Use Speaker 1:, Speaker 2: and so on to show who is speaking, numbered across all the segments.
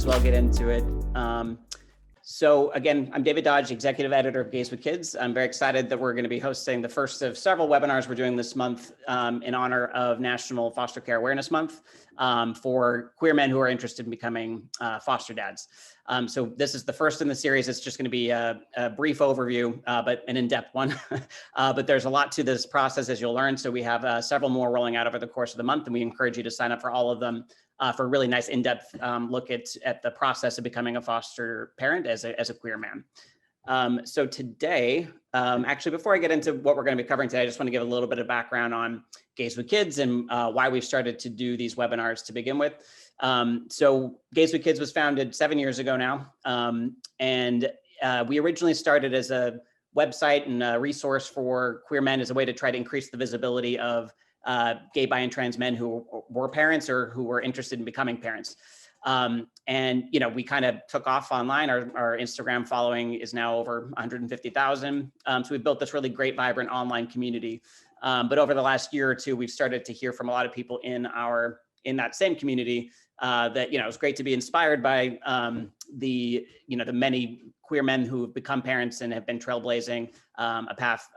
Speaker 1: as well get into it. So again, I'm David Dodge, Executive Editor of Gays with Kids. I'm very excited that we're going to be hosting the first of several webinars we're doing this month in honor of National Foster Care Awareness Month for queer men who are interested in becoming foster dads. So this is the first in the series. It's just going to be a brief overview, but an in-depth one. But there's a lot to this process, as you'll learn. So we have several more rolling out over the course of the month, and we encourage you to sign up for all of them. For a really nice in-depth look at the process of becoming a foster parent as a queer man. So today, actually, before I get into what we're going to be covering today, I just want to give a little bit of background on Gays with Kids and why we've started to do these webinars to begin with. So Gays with Kids was founded 7 years ago now, and we originally started as a website and a resource for queer men as a way to try to increase the visibility of gay, bi, and trans men who were parents or who were interested in becoming parents. And, you know, we kind of took off online. Our Instagram following is now over 150,000. So we've built this really great, vibrant online community. But over the last year or two, we've started to hear from a lot of people in that same community that, you know, it's great to be inspired by the many queer men who have become parents and have been trailblazing a path,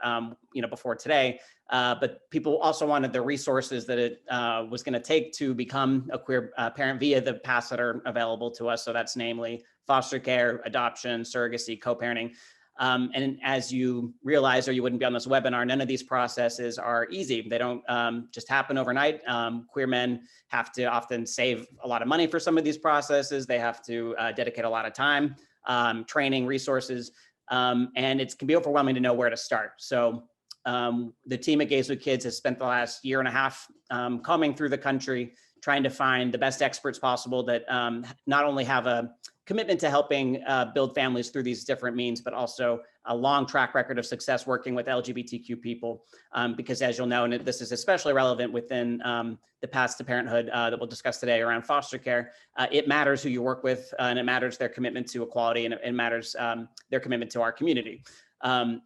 Speaker 1: before today. But people also wanted the resources that it was going to take to become a queer parent via the paths that are available to us. So that's namely foster care, adoption, surrogacy, co-parenting. And as you realize, or you wouldn't be on this webinar, none of these processes are easy. They don't just happen overnight. Queer men have to often save a lot of money for some of these processes. They have to dedicate a lot of time, training, resources, and it can be overwhelming to know where to start. So the team at Gays with Kids has spent the last year and a half combing through the country, trying to find the best experts possible that not only have a commitment to helping build families through these different means, but also a long track record of success working with LGBTQ people. Because as you'll know, and this is especially relevant within the paths to parenthood that we'll discuss today around foster care, it matters who you work with, and it matters their commitment to equality, and it matters their commitment to our community.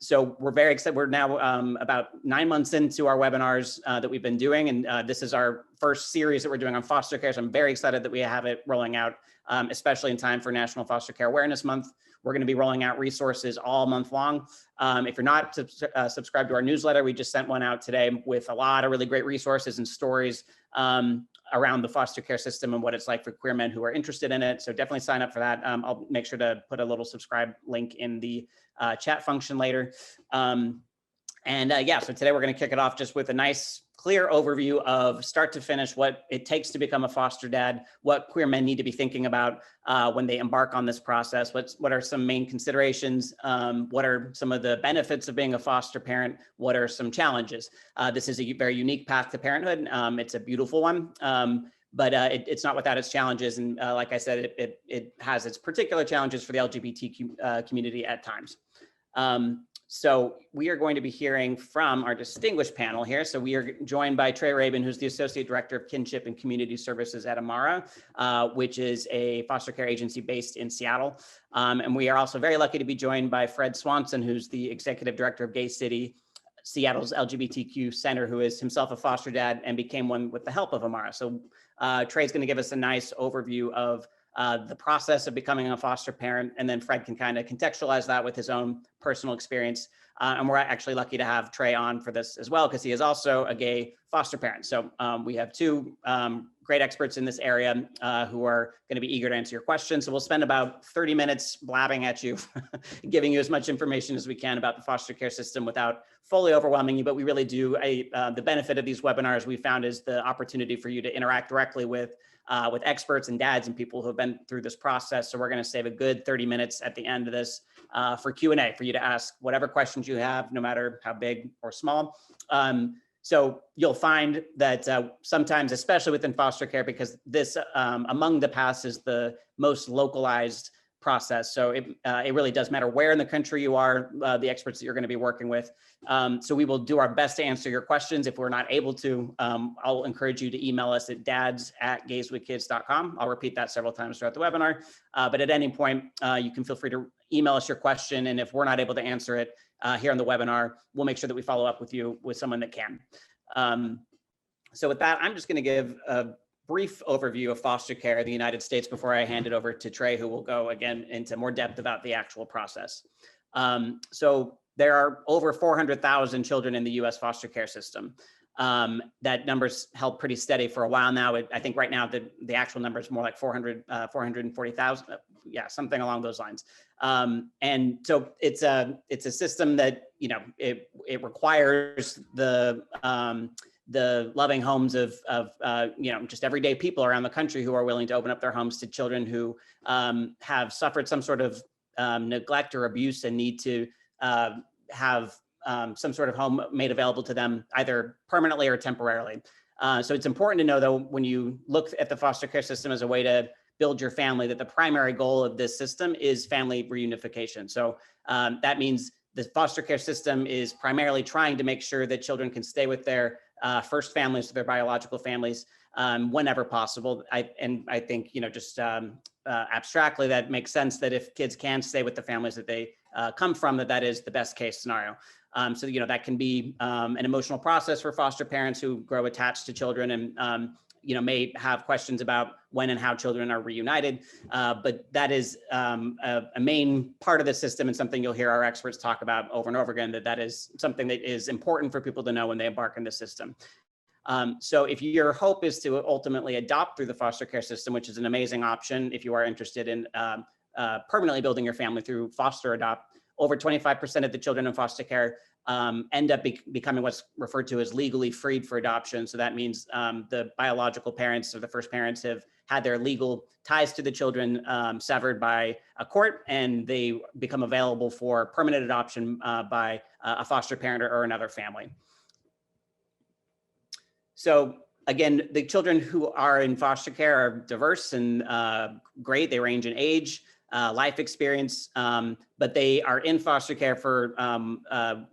Speaker 1: So we're very excited. We're now about 9 months into our webinars that we've been doing, and this is our first series that we're doing on foster care. So I'm very excited that we have it rolling out, especially in time for National Foster Care Awareness Month. We're going to be rolling out resources all month long. If you're not subscribed to our newsletter, we just sent one out today with a lot of really great resources and stories around the foster care system and what it's like for queer men who are interested in it. So definitely sign up for that. I'll make sure to put a little subscribe link in the chat function later. So today we're going to kick it off just with a nice, clear overview of start to finish what it takes to become a foster dad, what queer men need to be thinking about when they embark on this process, what are some main considerations, what are some of the benefits of being a foster parent, what are some challenges. This is a very unique path to parenthood. It's a beautiful one. But it's not without its challenges. And like I said, it has its particular challenges for the LGBTQ community at times. So we are going to be hearing from our distinguished panel here. So we are joined by Trey Rabun, who's the Associate Director of Kinship and Community Services at Amara, which is a foster care agency based in Seattle. And we are also very lucky to be joined by Fred Swanson, who's the Executive Director of Gay City, Seattle's LGBTQ center, who is himself a foster dad and became one with the help of Amara. So Trey's going to give us a nice overview of the process of becoming a foster parent, and then Fred can kind of contextualize that with his own personal experience. And we're actually lucky to have Trey on for this as well, because he is also a gay foster parent. So we have two great experts in this area who are going to be eager to answer your questions. So we'll spend about 30 minutes blabbing at you, giving you as much information as we can about the foster care system without fully overwhelming you. But we really do, the benefit of these webinars we found is the opportunity for you to interact directly with experts and dads and people who have been through this process. So we're going to save a good 30 minutes at the end of this for Q&A, for you to ask whatever questions you have, no matter how big or small. So you'll find that sometimes, especially within foster care, because this among the paths is the most localized process. So it really does matter where in the country you are, the experts that you're going to be working with. So we will do our best to answer your questions. If we're not able to, I'll encourage you to email us at dads@gayswithkids.com. I'll repeat that several times throughout the webinar. But at any point, you can feel free to email us your question. And if we're not able to answer it here on the webinar, we'll make sure that we follow up with you with someone that can. So with that, I'm just going to give a brief overview of foster care in the United States before I hand it over to Trey, who will go again into more depth about the actual process. So there are over 400,000 children in the US foster care system. That number's held pretty steady for a while now. I think right now the actual number is more like 440,000. Yeah, something along those lines. And so it's a system that, you know, it requires the loving homes of you know, just everyday people around the country who are willing to open up their homes to children who have suffered some sort of neglect or abuse and need to have some sort of home made available to them either permanently or temporarily. So it's important to know, though, when you look at the foster care system as a way to build your family, that the primary goal of this system is family reunification. So that means the foster care system is primarily trying to make sure that children can stay with their first families, their biological families, whenever possible. I think, you know, just abstractly, that makes sense that if kids can stay with the families that they come from, that is the best case scenario. So, you know, that can be an emotional process for foster parents who grow attached to children and, you know, may have questions about when and how children are reunited. But that is a main part of the system and something you'll hear our experts talk about over and over again, that is something that is important for people to know when they embark on the system. So if your hope is to ultimately adopt through the foster care system, which is an amazing option if you are interested in permanently building your family through foster adopt, over 25% of the children in foster care end up becoming what's referred to as legally freed for adoption. So that means the biological parents or the first parents have had their legal ties to the children severed by a court, and they become available for permanent adoption by a foster parent or another family. So again, the children who are in foster care are diverse and great. They range in age, life experience, but they are in foster care for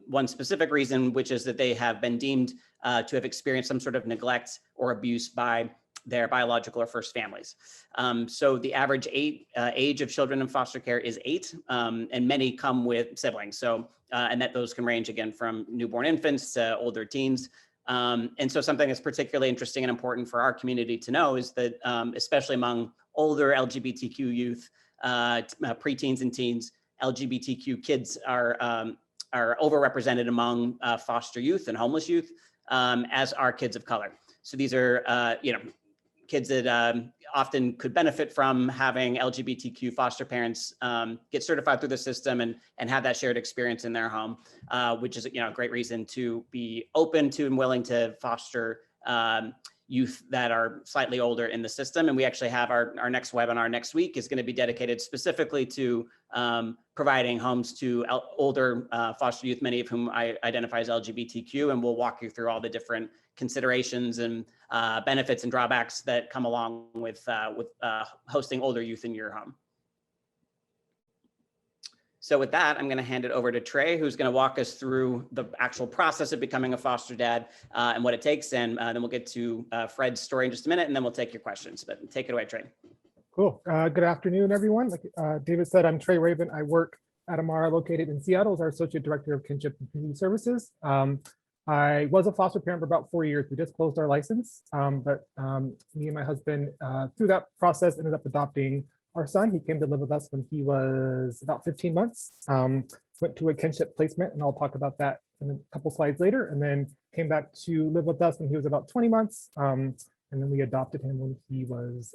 Speaker 1: one specific reason, which is that they have been deemed to have experienced some sort of neglect or abuse by their biological or first families. So the average age of children in foster care is 8, and many come with siblings. So, and that those can range again from newborn infants to older teens. And so something that's particularly interesting and important for our community to know is that, especially among older LGBTQ youth, preteens and teens, LGBTQ kids are overrepresented among foster youth and homeless youth, as are kids of color. So these are, you know, kids that often could benefit from having LGBTQ foster parents get certified through the system and have that shared experience in their home, which is, you know, a great reason to be open to and willing to foster youth that are slightly older in the system. And we actually have our next webinar next week is going to be dedicated specifically to providing homes to older foster youth, many of whom I identify as LGBTQ, and we'll walk you through all the different considerations and benefits and drawbacks that come along with hosting older youth in your home. So with that, I'm going to hand it over to Trey, who's going to walk us through the actual process of becoming a foster dad and what it takes. And then we'll get to Fred's story in just a minute, and then we'll take your questions. But take it away, Trey.
Speaker 2: Cool. Good afternoon, everyone. Like David said, I'm Trey Rabun. I work at Amara, located in Seattle, as our Associate Director of Kinship and Community Services. I was a foster parent for about 4 years. We just closed our license, but me and my husband, through that process, ended up adopting our son. He came to live with us when he was about 15 months, went to a kinship placement, and I'll talk about that in a couple slides later, and then came back to live with us when he was about 20 months. And then we adopted him when he was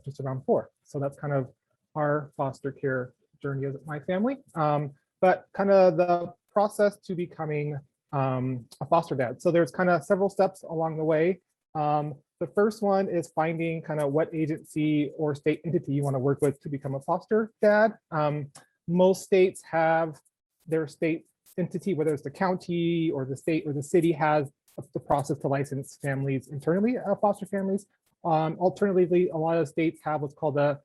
Speaker 2: just around 4. So that's kind of our foster care journey as my family. But kind of the process to becoming a foster dad. So there's kind of several steps along the way. The first one is finding kind of what agency or state entity you want to work with to become a foster dad. Most states have their state entity, whether it's the county or the state or the city, has the process to license families internally, foster families. Alternatively, a lot of states have what's called the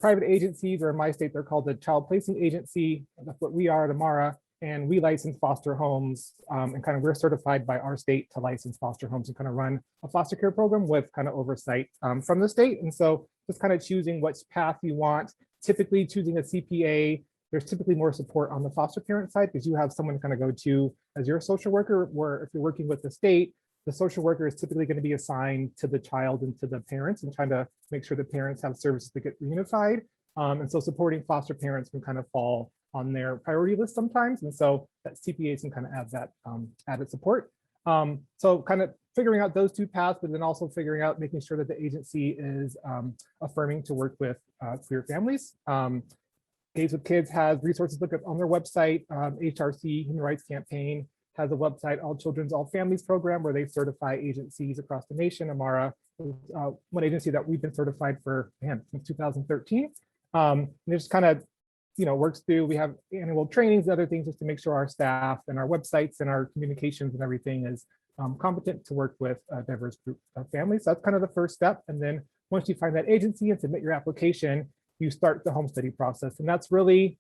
Speaker 2: private agencies, or in my state, they're called the child placement agency. That's what we are at Amara. And we license foster homes, and kind of we're certified by our state to license foster homes and kind of run a foster care program with kind of oversight from the state. And so just kind of choosing which path you want, typically choosing a CPA. There's typically more support on the foster parent side because you have someone to kind of go to as your social worker, where if you're working with the state, the social worker is typically going to be assigned to the child and to the parents and trying to make sure the parents have services that get reunified. And so supporting foster parents can kind of fall on their priority list sometimes. And so that CPAs can kind of add that added support. So kind of figuring out those two paths, but then also figuring out making sure that the agency is affirming to work with queer families. Gays with Kids has resources look up on their website. HRC, Human Rights Campaign, has a website, All Children's, All Families program, where they certify agencies across the nation. Amara is one agency that we've been certified for, since 2013. And it just kind of, works through, we have annual trainings, other things just to make sure our staff and our websites and our communications and everything is competent to work with a diverse group of families. So that's kind of the first step. And then once you find that agency and submit your application, you start the home study process. And that's really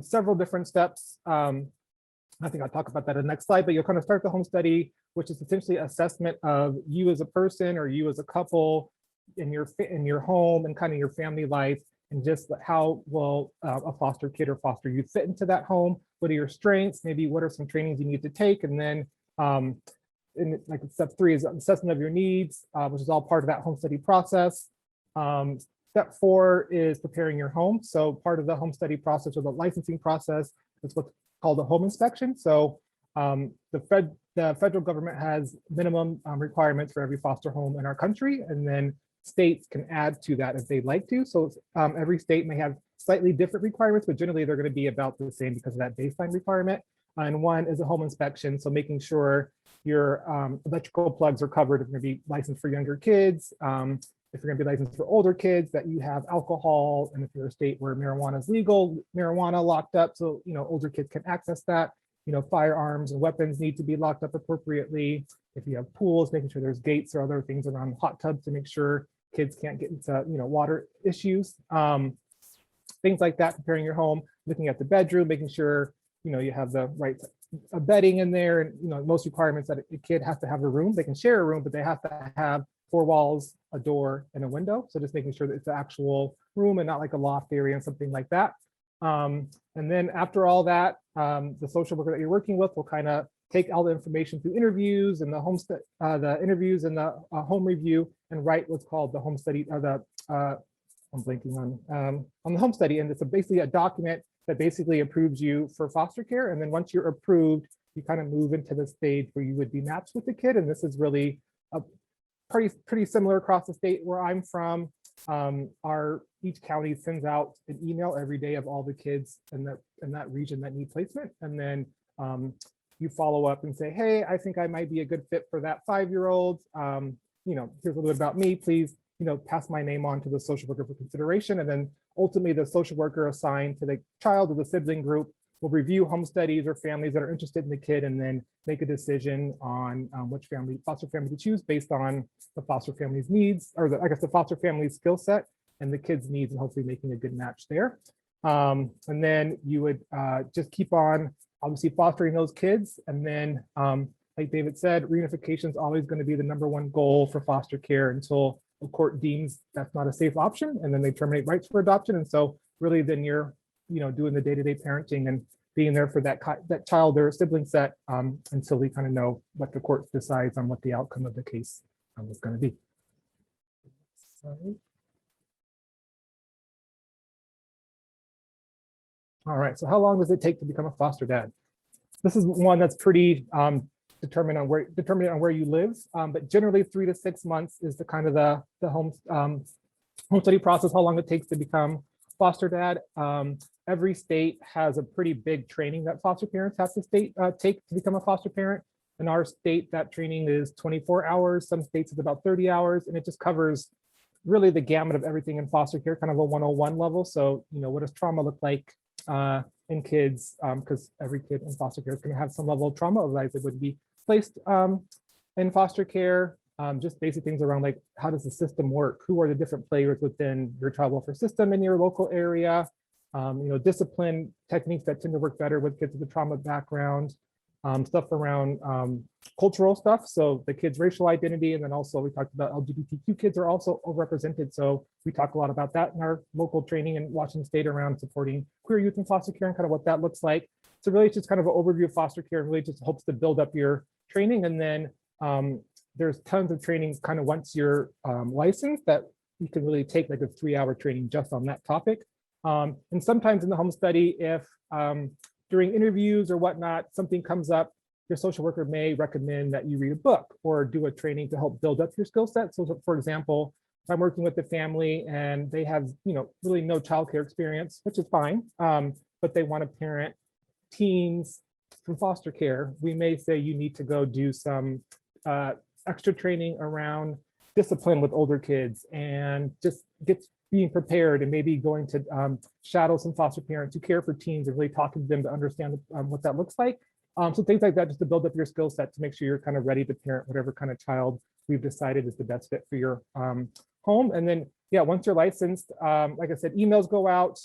Speaker 2: several different steps. I think I'll talk about that in the next slide, but you'll kind of start the home study, which is essentially assessment of you as a person or you as a couple in your home and kind of your family life, and just how will a foster kid or foster youth fit into that home? What are your strengths? Maybe what are some trainings you need to take? And then like step 3 is assessment of your needs, which is all part of that home study process. Step 4 is preparing your home. So part of the home study process or the licensing process is what's called a home inspection. So the federal government has minimum requirements for every foster home in our country, and then states can add to that if they'd like to. So every state may have slightly different requirements, but generally they're going to be about the same because of that baseline requirement. And one is a home inspection. So making sure your electrical plugs are covered if you're going to be licensed for younger kids. If you're going to be licensed for older kids, that you have alcohol, and if you're a state where marijuana is legal, marijuana locked up, so older kids can access that. Firearms and weapons need to be locked up appropriately. If you have pools, making sure there's gates or other things around hot tubs to make sure kids can't get into water issues. Things like that. Preparing your home, looking at the bedroom, making sure you have the right bedding in there, and most requirements that a kid has to have a room. They can share a room, but they have to have 4 walls, a door, and a window. So just making sure that it's the actual room and not like a loft area and something like that. And then after all that, the social worker that you're working with will kind of take all the information through interviews and the interviews and the home review and write what's called the home study, or I'm blanking on the home study. And it's basically a document that basically approves you for foster care. And then once you're approved, you kind of move into the stage where you would be matched with the kid. And this is really a pretty similar across the state where I'm from. Each county sends out an email every day of all the kids in that region that need placement. And then you follow up and say, hey, I think I might be a good fit for that 5-year-old. Here's a little bit about me, please, pass my name on to the social worker for consideration. And then ultimately the social worker assigned to the child or the sibling group will review home studies or families that are interested in the kid, and then make a decision on which foster family to choose based on the foster family's needs, or the foster family's skill set and the kid's needs, and hopefully making a good match there. And then you would just keep on obviously fostering those kids. And then like David said, reunification is always going to be the #1 goal for foster care until the court deems that's not a safe option, and then they terminate rights for adoption. And so really then you're doing the day-to-day parenting and being there for that child or sibling set until we kind of know what the court decides on what the outcome of the case is going to be. Sorry. All right, so how long does it take to become a foster dad? This is one that's pretty determined on where you live, but generally 3 to 6 months is the kind of the home study process, how long it takes to become foster dad. Every state has a pretty big training that foster parents have to take to become a foster parent. In our state, that training is 24 hours. Some states it's about 30 hours, and it just covers really the gamut of everything in foster care, kind of a 101 level. So, what does trauma look like in kids? Because every kid in foster care is going to have some level of trauma, otherwise it would be placed in foster care. Just basic things around like, how does the system work? Who are the different players within your child welfare system in your local area? Discipline techniques that tend to work better with kids with a trauma background, stuff around cultural stuff. So the kids' racial identity, and then also we talked about LGBTQ kids are also overrepresented. So we talk a lot about that in our local training in Washington State around supporting queer youth in foster care and kind of what that looks like. So really it's just kind of an overview of foster care, and really just hopes to build up your training. And then there's tons of training kind of once you're licensed that you can really take like a 3-hour training just on that topic. And sometimes in the home study, if during interviews or whatnot, something comes up, your social worker may recommend that you read a book or do a training to help build up your skill set. So for example, if I'm working with the family and they have, really no childcare experience, which is fine, but they want to parent teens from foster care, we may say you need to go do some extra training around discipline with older kids and just being prepared and maybe going to shadow some foster parents who care for teens and really talking to them to understand what that looks like. So things like that, just to build up your skill set to make sure you're kind of ready to parent whatever kind of child we've decided is the best fit for your home. And then, yeah, once you're licensed, like I said, emails go out.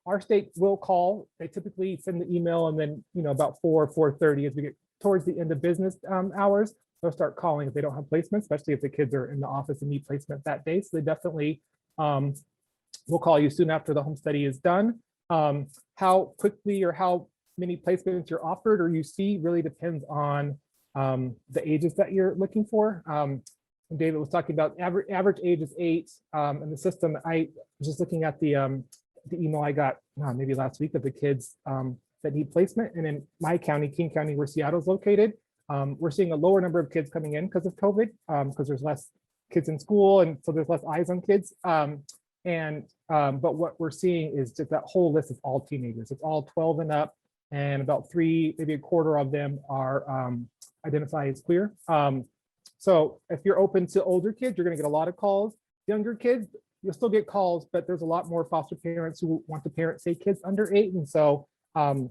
Speaker 2: Our state will call. They typically send the email, and then, about 4:30 as we get towards the end of business hours, they'll start calling if they don't have placement, especially if the kids are in the office and need placement that day. So they definitely will call you soon after the home study is done. How quickly or how many placements you're offered or you see really depends on the ages that you're looking for. David was talking about average age is 8, and the system. I was just looking at the email I got maybe last week of the kids that need placement, and in my county, King County, where Seattle's located, we're seeing a lower number of kids coming in because of COVID, because there's less kids in school, and so there's less eyes on kids. But what we're seeing is just that whole list is all teenagers. It's all 12 and up, and about 3, maybe a quarter of them are identified as queer. So if you're open to older kids, you're going to get a lot of calls. Younger kids, you'll still get calls, but there's a lot more foster parents who want to parent, say, kids under 8. And so there'll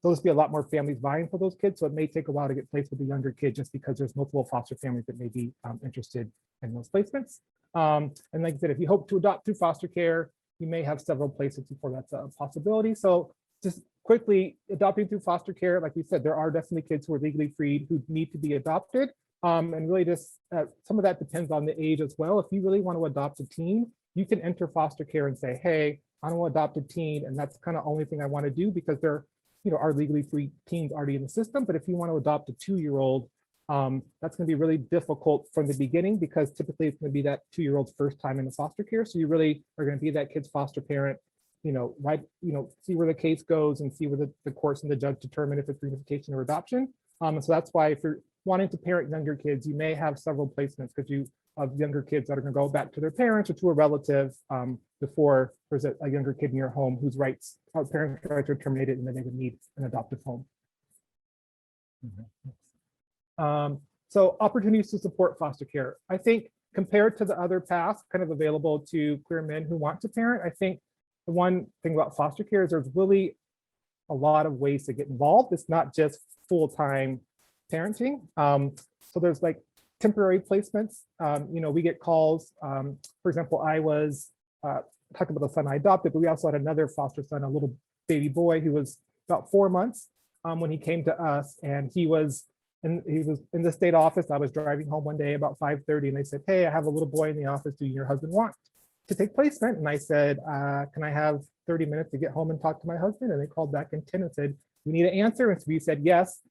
Speaker 2: just be a lot more families vying for those kids. So it may take a while to get placed with a younger kid just because there's multiple foster families that may be interested in those placements. And like I said, if you hope to adopt through foster care, you may have several placements before that's a possibility. So just quickly, adopting through foster care, like we said, there are definitely kids who are legally freed who need to be adopted. And really just some of that depends on the age as well. If you really want to adopt a teen, you can enter foster care and say, hey, I want to adopt a teen, and that's kind of only thing I want to do because there are legally free teens already in the system. But if you want to adopt a 2-year-old, that's going to be really difficult from the beginning because typically it's going to be that 2-year-old's first time in the foster care. So you really are going to be that kid's foster parent, see where the case goes and see where the courts and the judge determine if it's reunification or adoption. So that's why if you're wanting to parent younger kids, you may have several placements because you have younger kids that are going to go back to their parents or to a relative before there's a younger kid in your home whose parents' rights are terminated and then they would need an adoptive home. So opportunities to support foster care. I think compared to the other paths kind of available to queer men who want to parent, I think the one thing about foster care is there's really a lot of ways to get involved. It's not just full-time parenting. So there's like temporary placements. We get calls. For example, I was talking about the son I adopted, but we also had another foster son, a little baby boy who was about 4 months when he came to us, and he was in the state office. I was driving home one day about 5:30, and they said, "Hey, I have a little boy in the office. Do your husband want to take placement?" And I said, "Can I have 30 minutes to get home and talk to my husband?" And they called back in 10 and said, "We need an answer." And so we said yes.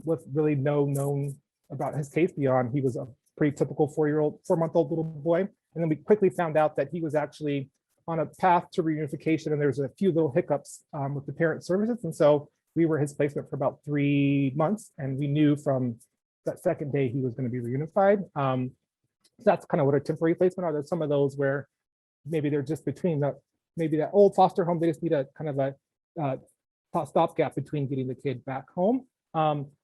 Speaker 2: With really no known about his case beyond he was a pretty typical 4-month-old little boy. And then we quickly found out that he was actually on a path to reunification, and there was a few little hiccups with the parent services. And so we were his placement for about 3 months, and we knew from that second day he was going to be reunified. So that's kind of what a temporary placement are. There's some of those where maybe they're just between maybe that old foster home, they just need a kind of a stopgap between getting the kid back home.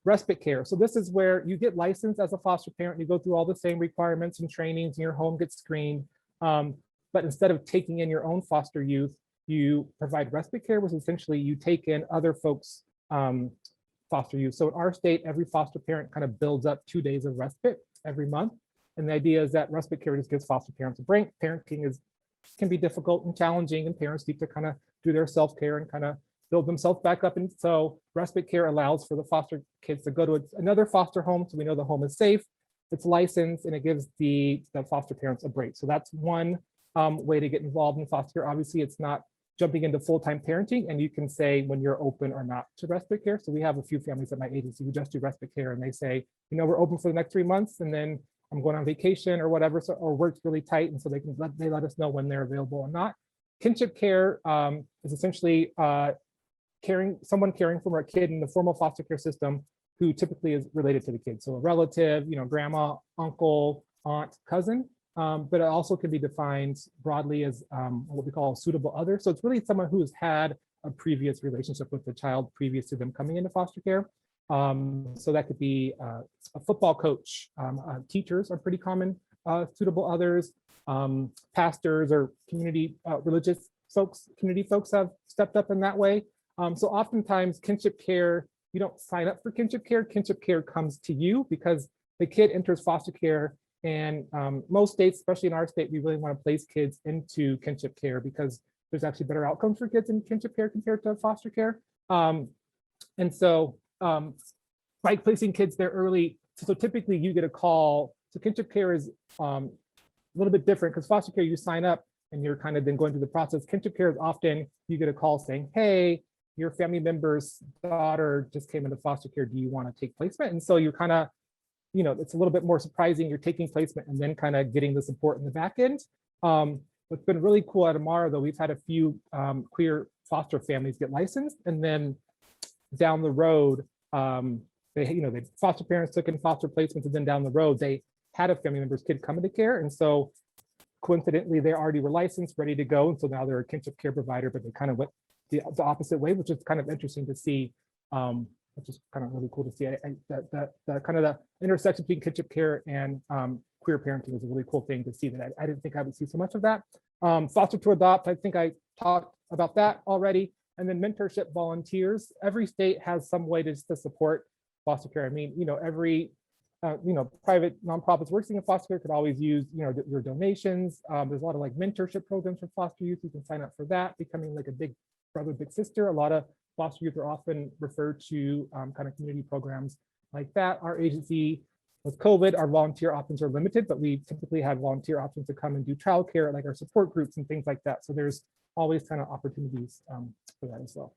Speaker 2: Respite care. So this is where you get licensed as a foster parent. You go through all the same requirements and trainings, and your home gets screened. But instead of taking in your own foster youth, you provide respite care, which is essentially you take in other folks' foster youth. So in our state, every foster parent kind of builds up 2 days of respite every month. And the idea is that respite care just gives foster parents a break. Parenting can be difficult and challenging, and parents need to kind of do their self-care and kind of build themselves back up. And so respite care allows for the foster kids to go to another foster home, so we know the home is safe, it's licensed, and it gives the foster parents a break. So that's one way to get involved in foster care. Obviously, it's not jumping into full-time parenting, and you can say when you're open or not to respite care. So we have a few families at my agency who just do respite care, and they say, we're open for the next 3 months, and then I'm going on vacation or whatever, so, or work's really tight, and so they let us know when they're available or not. Kinship care is essentially someone caring for a kid in the formal foster care system who typically is related to the kid. So a relative, grandma, uncle, aunt, cousin, but it also can be defined broadly as what we call a suitable other. So it's really someone who has had a previous relationship with the child previous to them coming into foster care. So that could be a football coach, teachers are pretty common suitable others, pastors or community religious folks, community folks have stepped up in that way. So oftentimes kinship care, you don't sign up for kinship care comes to you because the kid enters foster care, and most states, especially in our state, we really want to place kids into kinship care because there's actually better outcomes for kids in kinship care compared to foster care. And so by placing kids there early, so typically you get a call. So kinship care is a little bit different because foster care, you sign up and you're kind of then going through the process. Kinship care is often you get a call saying, hey, your family member's daughter just came into foster care. Do you want to take placement? And so you're kind of, it's a little bit more surprising. You're taking placement and then kind of getting the support in the back end. What's been really cool at Amara, though, we've had a few queer foster families get licensed, and then down the road, they foster parents took in foster placements, and then down the road they had a family member's kid come into care, and so coincidentally they already were licensed, ready to go, and so now they're a kinship care provider, but they kind of went the opposite way, which is kind of interesting to see, which is kind of really cool to see. That kind of the intersection between kinship care and queer parenting is a really cool thing to see that I didn't think I would see so much of that. Foster to adopt, I think I talked about that already. And then mentorship volunteers. Every state has some way to support foster care. I mean, every private nonprofits working in foster care could always use your donations. There's a lot of like mentorship programs for foster youth. You can sign up for that, becoming like a big brother, big sister. A lot of foster youth are often referred to kind of community programs like that. Our agency, with COVID, our volunteer options are limited, but we typically have volunteer options to come and do childcare, like our support groups and things like that. So there's always kind of opportunities for that as well.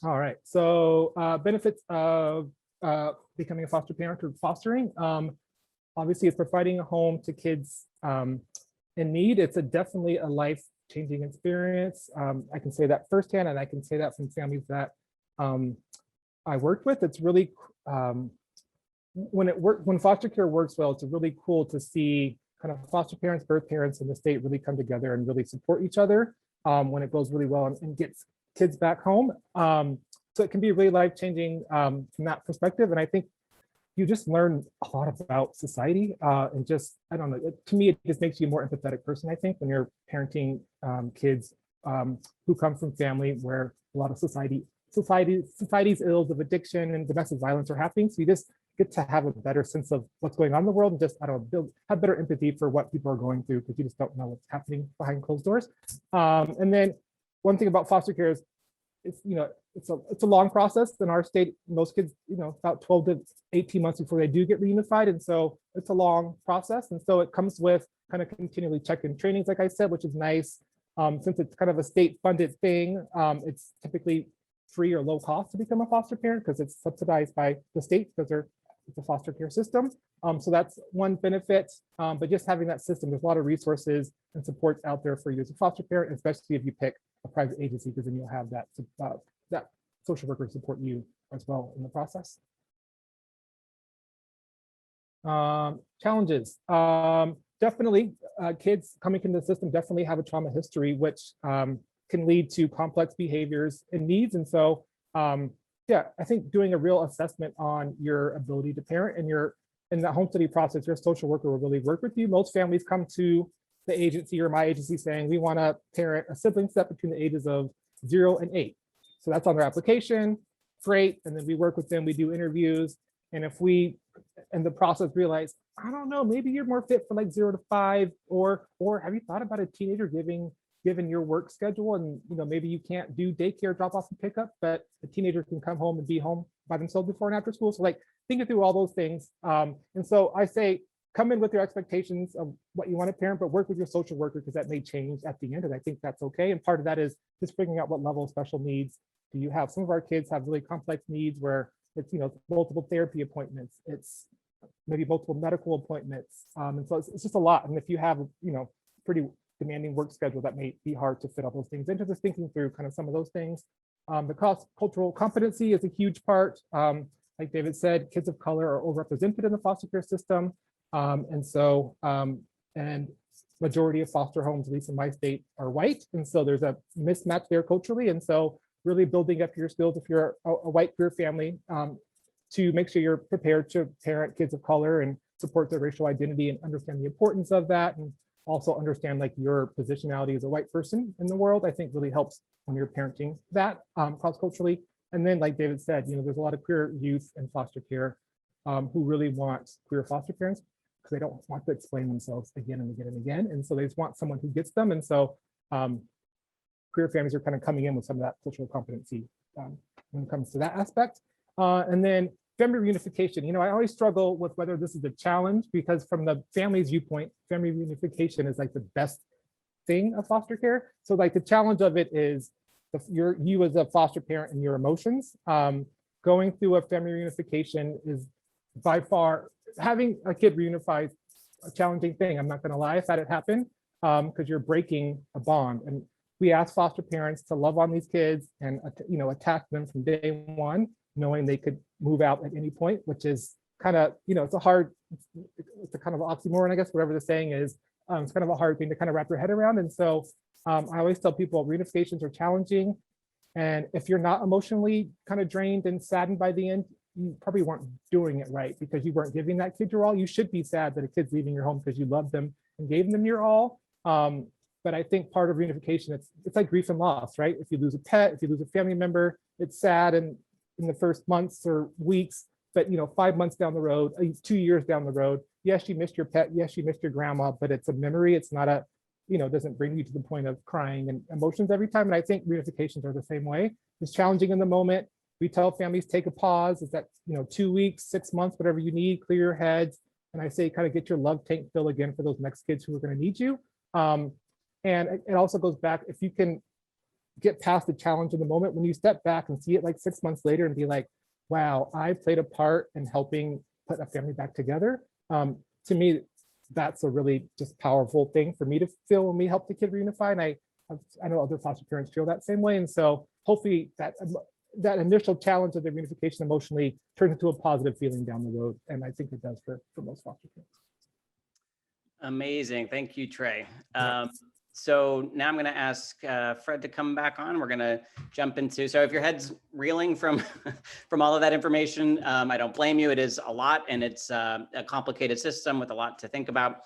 Speaker 2: All right, so benefits of becoming a foster parent or fostering. Obviously, it's providing a home to kids in need. It's definitely a life-changing experience. I can say that firsthand, and I can say that from families that I worked with. It's really, when foster care works well, it's really cool to see kind of foster parents, birth parents, and the state really come together and really support each other when it goes really well and gets kids back home. So it can be really life-changing from that perspective. And I think you just learn a lot about society and just, I don't know, to me, it just makes you a more empathetic person, I think, when you're parenting kids who come from family where a lot of society's ills of addiction and domestic violence are happening. So you just get to have a better sense of what's going on in the world and just, I don't know, have better empathy for what people are going through because you just don't know what's happening behind closed doors. And then one thing about foster care is it's a long process in our state. Most kids, about 12 to 18 months before they do get reunified. And so it's a long process. And so it comes with kind of continually check-in trainings, like I said, which is nice. Since it's kind of a state funded thing, it's typically free or low cost to become a foster parent because it's subsidized by the state because it's a foster care system. So that's one benefit, but just having that system, there's a lot of resources and supports out there for you as a foster parent, especially if you pick a private agency, because then you'll have that social worker support you as well in the process. Challenges. Definitely, kids coming into the system definitely have a trauma history, which can lead to complex behaviors and needs. And so, yeah, I think doing a real assessment on your ability to parent and in the home study process, your social worker will really work with you. Most families come to the agency or my agency saying, we want to parent a sibling set between the ages of 0 and 8. So that's on their application, great. And then we work with them, we do interviews. And if we, in the process, realize, I don't know, maybe you're more fit for like 0 to 5, or have you thought about a teenager given your work schedule and maybe you can't do daycare drop off and pick up, but a teenager can come home and be home by themselves before and after school. So like thinking through all those things. And so I say come in with your expectations of what you want to parent, but work with your social worker because that may change at the end. And I think that's okay. And part of that is just figuring out what level of special needs do you have. Some of our kids have really complex needs where it's, multiple therapy appointments. It's maybe multiple medical appointments. And so it's just a lot. And if you have, pretty demanding work schedule, that may be hard to fit all those things into. Just thinking through kind of some of those things. The cultural competency is a huge part. Like David said, kids of color are overrepresented in the foster care system. And majority of foster homes, at least in my state, are white. And so there's a mismatch there culturally. And so really building up your skills if you're a white queer family to make sure you're prepared to parent kids of color and support their racial identity and understand the importance of that. And also understand like your positionality as a white person in the world, I think really helps when you're parenting that cross-culturally. And then like David said, there's a lot of queer youth in foster care who really want queer foster parents because they don't want to explain themselves again and again and again. And so they just want someone who gets them. And so queer families are kind of coming in with some of that cultural competency when it comes to that aspect. And then family reunification. I always struggle with whether this is a challenge because from the family's viewpoint, family reunification is like the best thing of foster care. So like the challenge of it is you as a foster parent and your emotions. Going through a family reunification is by far, having a kid reunify is a challenging thing. I'm not gonna lie, I've had it happen because you're breaking a bond. And we ask foster parents to love on these kids and attack them from day one, knowing they could move out at any point, which is kind of, it's a kind of oxymoron, I guess, whatever the saying is. It's kind of a hard thing to kind of wrap your head around. And so I always tell people reunifications are challenging. And if you're not emotionally kind of drained and saddened by the end, you probably weren't doing it right because you weren't giving that kid your all. You should be sad that a kid's leaving your home because you loved them and gave them your all. But I think part of reunification, it's like grief and loss, right? If you lose a pet, if you lose a family member, it's sad and in the first months or weeks, but 5 months down the road, 2 years down the road, yes, you missed your pet, yes, you missed your grandma, but it's a memory. It's not a, doesn't bring you to the point of crying and emotions every time. And I think reunifications are the same way. It's challenging in the moment. We tell families take a pause. Is that 2 weeks, 6 months, whatever you need, clear your heads. And I say kind of get your love tank filled again for those next kids who are going to need you. And it also goes back, if you can get past the challenge in the moment, when you step back and see it like 6 months later and be like, wow, I played a part in helping put a family back together. To me, that's a really just powerful thing for me to feel when we help the kid reunify. And I know other foster parents feel that same way. And so hopefully that initial challenge of the reunification emotionally turns into a positive feeling down the road. And I think it does for most foster parents.
Speaker 1: Amazing. Thank you, Trey. So now I'm going to ask Fred to come back on. We're going to jump into, so if your head's reeling from all of that information, I don't blame you. It is a lot and it's a complicated system with a lot to think about.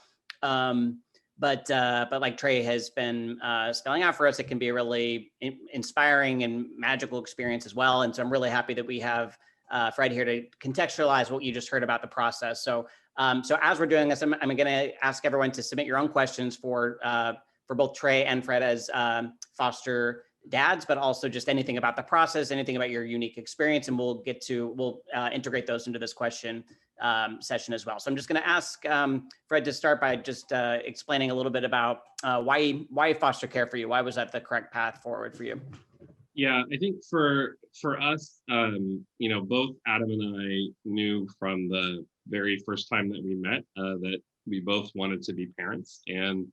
Speaker 1: But like Trey has been spelling out for us, it can be a really inspiring and magical experience as well. And so I'm really happy that we have Fred here to contextualize what you just heard about the process. So as we're doing this, I'm going to ask everyone to submit your own questions for both Trey and Fred as foster dads, but also just anything about the process, anything about your unique experience, and we'll integrate those into this question session as well. So I'm just going to ask Fred to start by just explaining a little bit about why foster care for you. Why was that the correct path forward for you?
Speaker 3: Yeah, I think for us, both Adam and I knew from the very first time that we met that we both wanted to be parents. And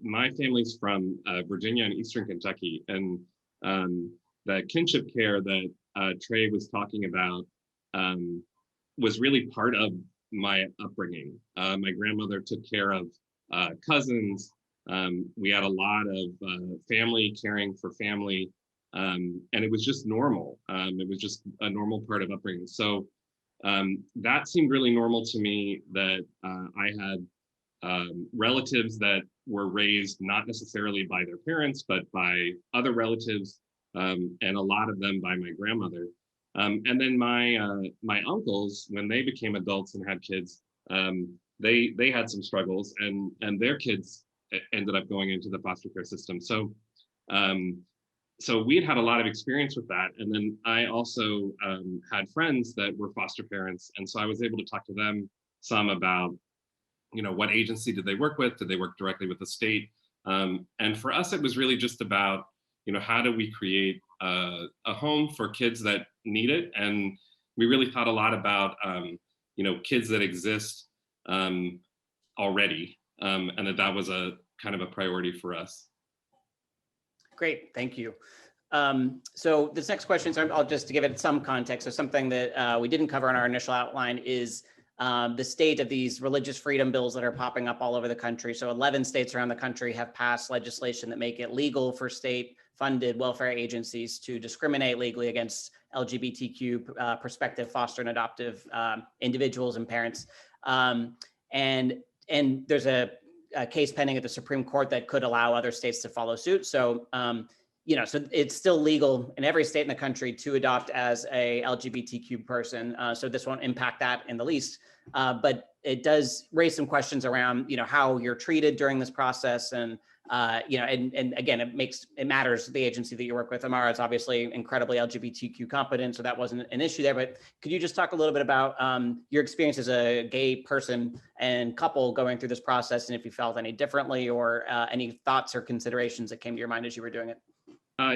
Speaker 3: my family's from Virginia and Eastern Kentucky, and the kinship care that Trey was talking about was really part of my upbringing. My grandmother took care of cousins. We had a lot of family caring for family, and it was just normal. It was just a normal part of upbringing. So that seemed really normal to me, that I had relatives that were raised not necessarily by their parents, but by other relatives, and a lot of them by my grandmother. And then my uncles, when they became adults and had kids, they had some struggles, and their kids ended up going into the foster care system. So we had a lot of experience with that. And then I also had friends that were foster parents, and so I was able to talk to them some about, what agency did they work with? Did they work directly with the state? And for us, it was really just about, how do we create a home for kids that need it? And we really thought a lot about, kids that exist already, and that was a kind of a priority for us.
Speaker 1: Great, thank you. So this next question, so I'll just to give it some context. So something that we didn't cover in our initial outline is the state of these religious freedom bills that are popping up all over the country. So 11 states around the country have passed legislation that make it legal for state-funded welfare agencies to discriminate legally against LGBTQ prospective foster and adoptive individuals and parents. And there's a case pending at the Supreme Court that could allow other states to follow suit. So so it's still legal in every state in the country to adopt as a LGBTQ person. So this won't impact that in the least, but it does raise some questions around, how you're treated during this process. And, and again, it matters the agency that you work with. Amara is obviously incredibly LGBTQ competent, so that wasn't an issue there. But could you just talk a little bit about your experience as a gay person and couple going through this process, and if you felt any differently or any thoughts or considerations that came to your mind as you were doing it?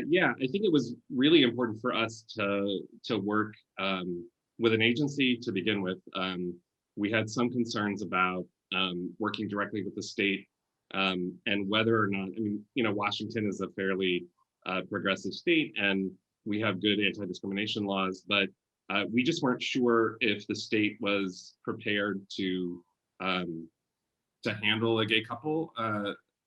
Speaker 3: Yeah, I think it was really important for us to work with an agency to begin with. We had some concerns about working directly with the state and whether or not, Washington is a fairly progressive state and we have good anti-discrimination laws, but we just weren't sure if the state was prepared to handle a gay couple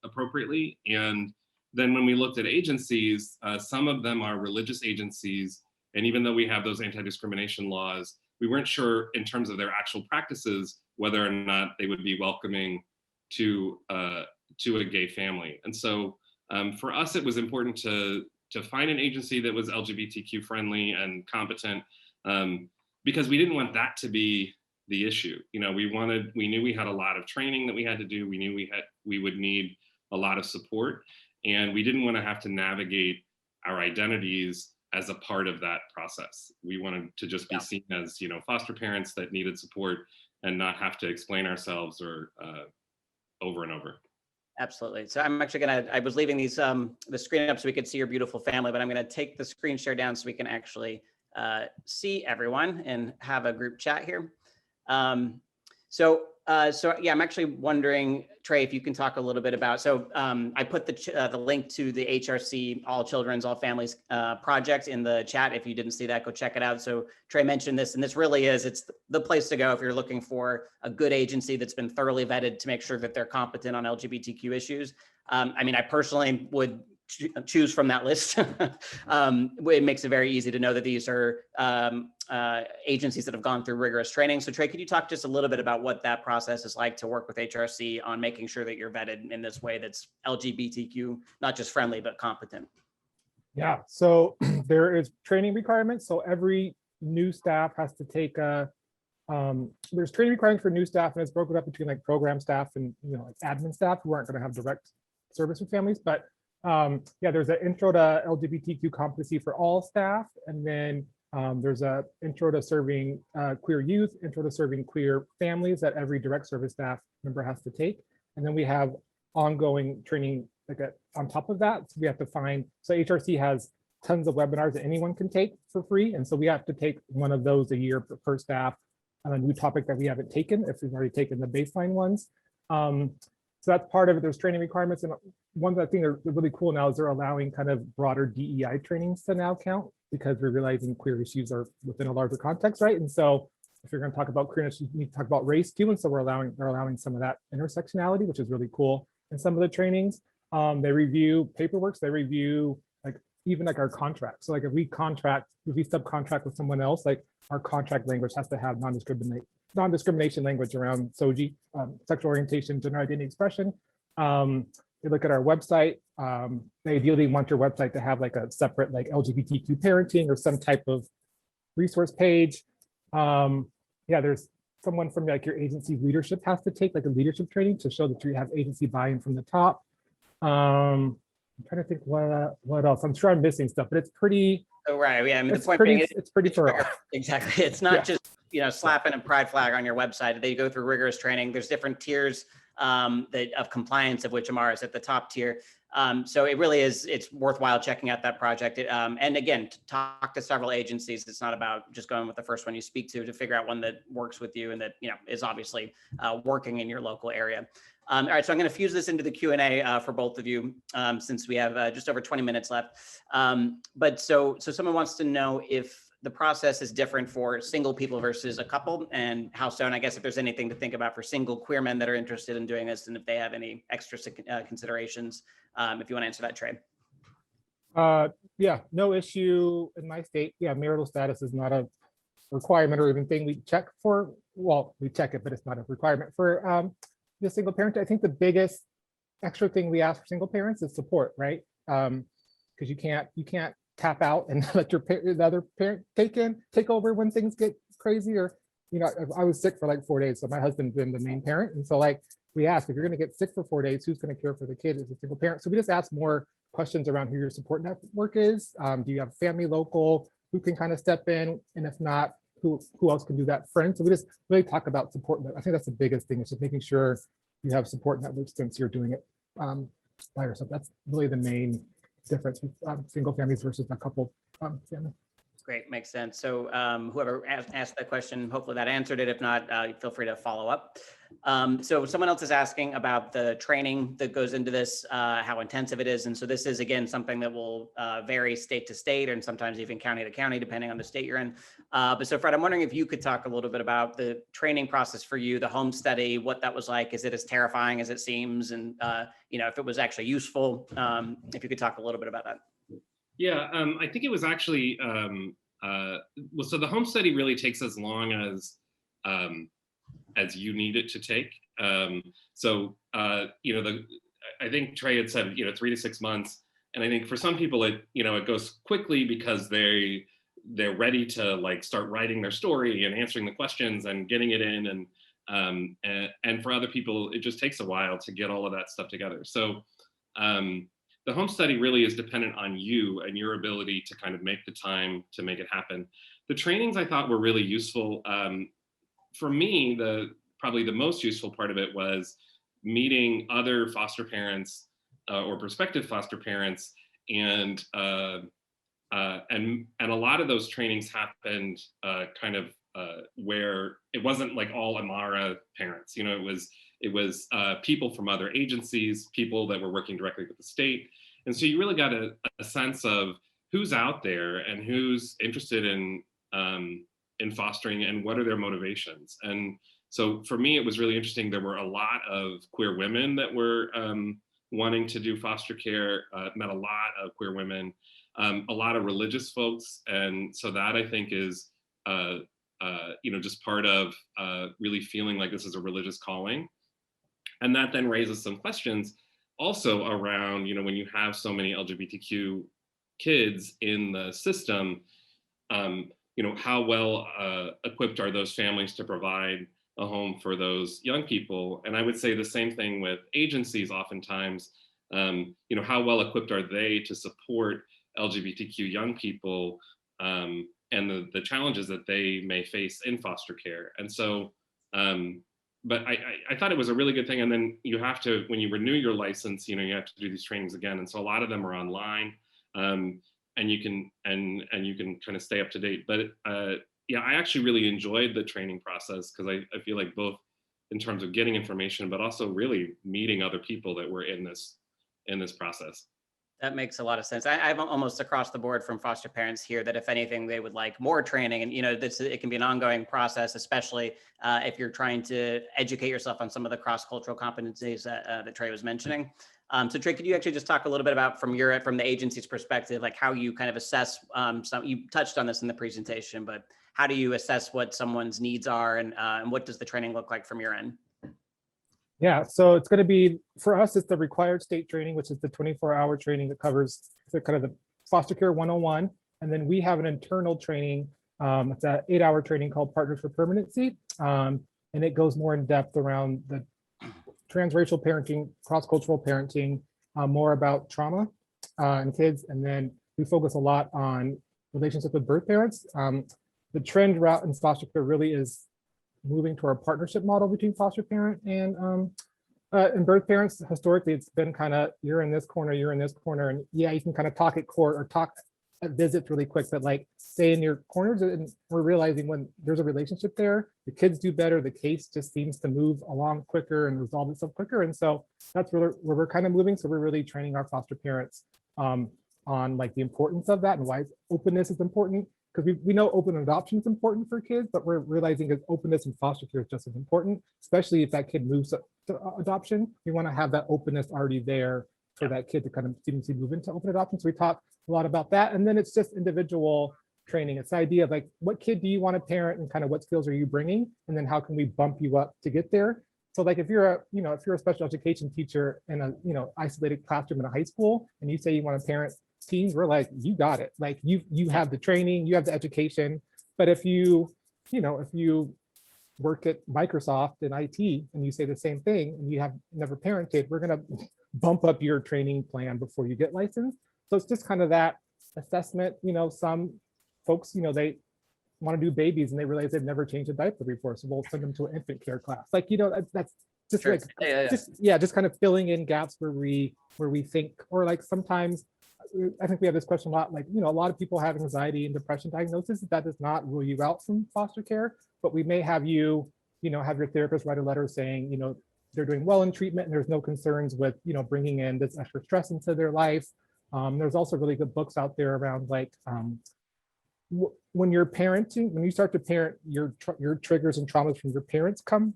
Speaker 3: appropriately. And then when we looked at agencies, some of them are religious agencies. And even though we have those anti-discrimination laws, we weren't sure in terms of their actual practices, whether or not they would be welcoming to a gay family. And so for us, it was important to find an agency that was LGBTQ friendly and competent, because we didn't want that to be the issue. We knew we had a lot of training that we had to do. We knew we would need a lot of support. And we didn't want to have to navigate our identities as a part of that process. We wanted to just be seen as, foster parents that needed support and not have to explain ourselves or over and over.
Speaker 1: Absolutely. So I'm actually I was leaving these the screen up so we could see your beautiful family, but I'm gonna take the screen share down so we can actually see everyone and have a group chat here. So yeah, I'm actually wondering, Trey, if you can talk a little bit about, I put the link to the HRC All Children's, All Families project in the chat. If you didn't see that, go check it out. So Trey mentioned this, and this really it's the place to go if you're looking for a good agency that's been thoroughly vetted to make sure that they're competent on LGBTQ issues. I personally would choose from that list. It makes it very easy to know that these are agencies that have gone through rigorous training. So Trey, could you talk just a little bit about what that process is like to work with HRC on making sure that you're vetted in this way that's LGBTQ, not just friendly, but competent?
Speaker 2: Yeah, so there is training requirements. So every new staff has to take there's training requirements for new staff, and it's broken up between like program staff and admin staff who aren't going to have direct service with families. But yeah, there's an intro to LGBTQ competency for all staff, and then there's a intro to serving queer youth, intro to serving queer families that every direct service staff member has to take. And then we have ongoing training on top of that. So we have to so HRC has tons of webinars that anyone can take for free. And so we have to take one of those a year per staff on a new topic that we haven't taken if we've already taken the baseline ones. So that's part of it. There's training requirements. And one that I think are really cool now is they're allowing kind of broader DEI trainings to now count, because we're realizing queer issues are within a larger context, right? And so if you're going to talk about queerness, you need to talk about race too. And so they're allowing some of that intersectionality, which is really cool. In some of the trainings, they review paperwork. They review even our contract. So if we subcontract with someone else, our contract language has to have non-discrimination language around SOGI, sexual orientation, gender identity expression. They look at our website. They ideally want your website to have a separate LGBTQ parenting or some type of resource page. Yeah, there's someone from your agency's leadership has to take a leadership training to show that you have agency buy-in from the top. I'm trying to think what else. I'm sure I'm missing stuff, but it's pretty.
Speaker 1: Oh, right. Yeah.
Speaker 2: The point being, it's pretty thorough.
Speaker 1: Exactly. It's not just slapping a pride flag on your website. They go through rigorous training. There's different tiers of compliance, of which Amara is at the top tier. So it really is, it's worthwhile checking out that project. And again, to talk to several agencies. It's not about just going with the first one you speak to figure out one that works with you and that, is obviously working in your local area. All right, so I'm going to fuse this into the Q&A for both of you since we have just over 20 minutes left. But so someone wants to know if the process is different for single people versus a couple, and how so, and I guess if there's anything to think about for single queer men that are interested in doing this, and if they have any extra considerations, if you want to answer that, Trey.
Speaker 2: Yeah, no issue in my state. Yeah, marital status is not a requirement or even thing we check for. Well, we check it, but it's not a requirement for the single parent. I think the biggest extra thing we ask for single parents is support, right? Because you can't tap out and let the other parent take over when things get crazy. Or, I was sick for like 4 days, so my husband's been the main parent, and so like we ask, if you're going to get sick for 4 days, who's going to care for the kid as a single parent? So we just ask more questions around who your support network is. Do you have family local who can kind of step in, and if not, who else can do that? Friends. So we just really talk about support. I think that's the biggest thing, is just making sure you have support networks since you're doing it by yourself. That's really the main difference with single families versus a couple family.
Speaker 1: Great, makes sense. So whoever asked that question, hopefully that answered it. If not, feel free to follow up. So someone else is asking about the training that goes into this, how intensive it is. And so this is, again, something that will vary state to state and sometimes even county to county, depending on the state you're in. But so Fred, I'm wondering if you could talk a little bit about the training process for you, the home study, what that was like. Is it as terrifying as it seems? And, if it was actually useful, if you could talk a little bit about that.
Speaker 3: Yeah, I think it was actually, well, so the home study really takes as long as you need it to take. I think Trey had said, 3 to 6 months. And I think for some people, it goes quickly because they're ready to like start writing their story and answering the questions and getting it in. And for other people, it just takes a while to get all of that stuff together. So the home study really is dependent on you and your ability to kind of make the time to make it happen. The trainings I thought were really useful. For me, probably the most useful part of it was meeting other foster parents or prospective foster parents, and a lot of those trainings happened where it wasn't like all Amara parents. It was people from other agencies, people that were working directly with the state. And so you really got a sense of who's out there and who's interested in fostering and what are their motivations. And so for me, it was really interesting. There were a lot of queer women that were wanting to do foster care, met a lot of queer women, a lot of religious folks. And so that I think is, just part of really feeling like this is a religious calling. And that then raises some questions also around, when you have so many LGBTQ kids in the system, how well equipped are those families to provide a home for those young people? And I would say the same thing with agencies oftentimes, how well equipped are they to support LGBTQ young people and the challenges that they may face in foster care. And so, but I thought it was a really good thing. And then you have to, when you renew your license, you have to do these trainings again. And so a lot of them are online, and you can kind of stay up to date. But yeah, I actually really enjoyed the training process because I feel like both in terms of getting information, but also really meeting other people that were in this process.
Speaker 1: That makes a lot of sense. I'm almost across the board from foster parents here that if anything, they would like more training. And, it can be an ongoing process, especially if you're trying to educate yourself on some of the cross-cultural competencies that Trey was mentioning. So Trey, could you actually just talk a little bit about from the agency's perspective, like how you kind of assess you touched on this in the presentation, but how do you assess what someone's needs are and what does the training look like from your end?
Speaker 2: Yeah, so it's going to be, for us, it's the required state training, which is the 24-hour training that covers the foster care 101. And then we have an internal training, it's an 8-hour training called Partners for Permanency. And it goes more in depth around the transracial parenting, cross-cultural parenting, more about trauma in kids. And then we focus a lot on relationships with birth parents. the trend route in foster care really is moving to our partnership model between foster parent and birth parents. Historically, it's been kind of you're in this corner, you're in this corner, and yeah, you can kind of talk at court or talk at visits really quick, but like stay in your corners. And we're realizing when there's a relationship there, the kids do better. The case just seems to move along quicker and resolve itself quicker. And so that's really where we're kind of moving. So we're really training our foster parents on like the importance of that and why openness is important. Because we know open adoption is important for kids, but we're realizing that openness in foster care is just as important, especially if that kid moves to adoption. We want to have that openness already there for that kid to kind of seamlessly move into open adoption. So we talk a lot about that. And then it's just individual training. It's the idea of like, what kid do you want to parent and kind of what skills are you bringing? And then how can we bump you up to get there? So like if you're a special education teacher in a, isolated classroom in a high school and you say you want to parent teens, we're like, you got it. Like you have the training, you have the education. But if you work at Microsoft in IT and you say the same thing and you have never parented, we're going to bump up your training plan before you get licensed. So it's just kind of that assessment. Some folks, they want to do babies and they realize they've never changed a diaper before. So we'll send them to an infant care class. Like, that's just sure. Just kind of filling in gaps where we think, or like sometimes I think we have this question a lot, like, a lot of people have anxiety and depression diagnosis. That does not rule you out from foster care, but we may have you, have your therapist write a letter saying, they're doing well in treatment and there's no concerns with, bringing in this extra stress into their life. There's also really good books out there around like, when you're parenting, when you start to parent, your triggers and traumas from your parents come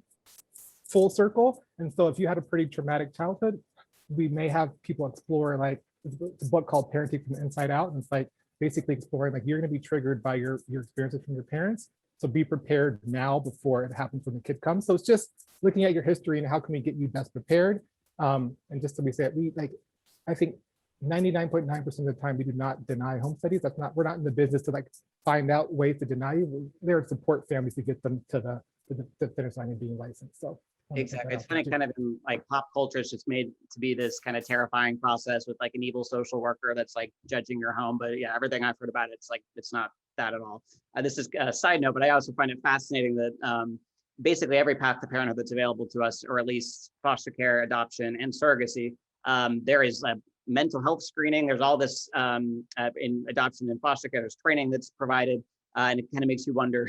Speaker 2: full circle. And so if you had a pretty traumatic childhood, we may have people explore like, it's a book called Parenting from the Inside Out. And it's like basically exploring like you're going to be triggered by your experiences from your parents. So be prepared now before it happens when the kid comes. So it's just looking at your history and how can we get you best prepared. And just so we say it, I think 99.9% of the time we do not deny home studies. We're not in the business to like find out ways to deny you. We're there to support families to get them to the finish line and being licensed. So
Speaker 1: exactly. It's funny, kind of in like pop culture, it's just made to be this kind of terrifying process with like an evil social worker that's like judging your home. But yeah, everything I've heard about it, it's like, it's not that at all. This is a side note, but I also find it fascinating that basically every path to parenthood that's available to us, or at least foster care, adoption, and surrogacy, there is a mental health screening. There's all this in adoption and foster care, there's training that's provided. And it kind of makes you wonder